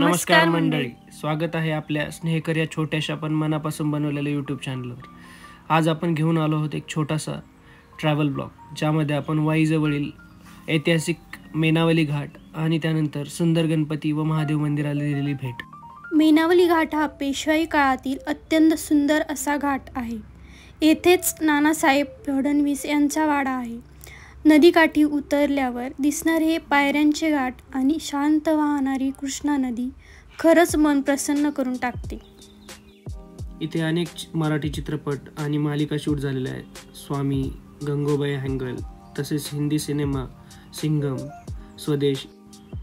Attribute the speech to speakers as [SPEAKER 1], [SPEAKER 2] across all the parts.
[SPEAKER 1] नमस्कार मंडळी, स्वागत आहे आपल्या स्नेहकर या छोट्याशा पण मनापासून बनवलेल्या यूट्यूब चॅनलवर। आज आपण घेऊन आलो आहोत एक छोटासा ट्रॅव्हल ब्लॉग, ज्यामध्ये आपण वाईजवळील ऐतिहासिक मेणावली घाट आणि त्यानंतर सुंदर गणपती व महादेव मंदिराला दिलेली भेट।
[SPEAKER 2] मेणावली घाट हा पेशवाई काळातील अत्यंत सुंदर असा घाट आहे। येथेच नानासाहेब फडणवीस यांचा वाडा आहे। नदीकाठी उतरल्यावर दिसणारे हे पायऱ्यांचे घाट आणि शांत वाहणारी कृष्णा नदी खरंच मन प्रसन्न करून टाकते।
[SPEAKER 1] इथे अनेक मराठी चित्रपट आणि मालिका शूट झालेल्या आहेत। स्वामी, गंगोबाई हँगल, तसेच हिंदी सिनेमा सिंघम, स्वदेश।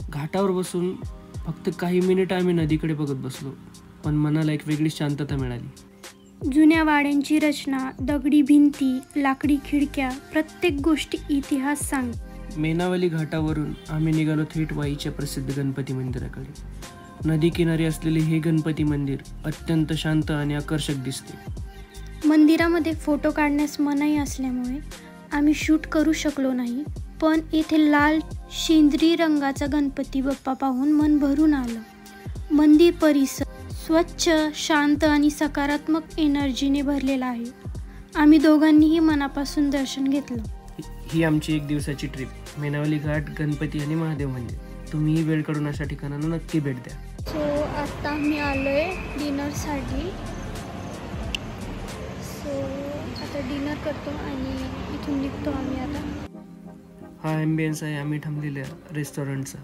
[SPEAKER 1] घाटावर बसून फक्त काही मिनिट आम्ही नदीकडे बघत बसलो, पण मनाला एक वेगळी शांतता मिळाली।
[SPEAKER 2] जुन्या वाड्यांची रचना, दगडी भिंती, लाकडी खिडक्या, प्रत्येक गोष्टी इतिहास सांग।
[SPEAKER 1] मेणावली घाटावरून आम्ही निघालो थेट वाईच्या प्रसिद्ध गणपती मंदिराकडे। नदी किनारी असलेले हे गणपती मंदिर अत्यंत शांत आणि आकर्षक दिसते।
[SPEAKER 2] मंदिरामध्ये फोटो काढण्यास मनाई असल्यामुळे आम्ही शूट करू शकलो नाही, पण येथे लाल शेंद्री रंगाचा गणपती बाप्पा पाहून मन भरून आलं। मंदिर परिसर स्वच्छ, शांत आणि सकारात्मक एनर्जीने भरलेला आहे। आम्ही दोघांनीही मनापासून दर्शन घेतलं।
[SPEAKER 1] ही आमची एक दिवसाची ट्रिप, मेणावली घाट, गणपती आणि महादेव मंदिर। तुम्हीही वेळ काढून अशा ठिकाणांना नक्की भेट द्या।
[SPEAKER 2] सो आता आम्ही आलोय डिनरसाठी। सो आता डिनर करतो आणि इथून निघतो आम्ही आता।
[SPEAKER 1] हा ॲम्बियन्स आहे आम्ही थांबलेल्या रेस्टॉरंटचा।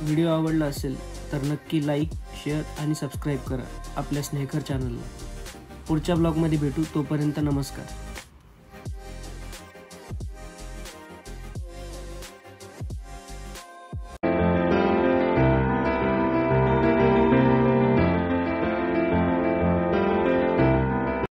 [SPEAKER 1] व्हिडिओ आवडला असेल तर नक्की लाईक, शेअर आणि सबस्क्राईब करा आपल्या स्नेहकर चॅनलला। पुढच्या ब्लॉगमध्ये भेटू, तोपर्यंत नमस्कार।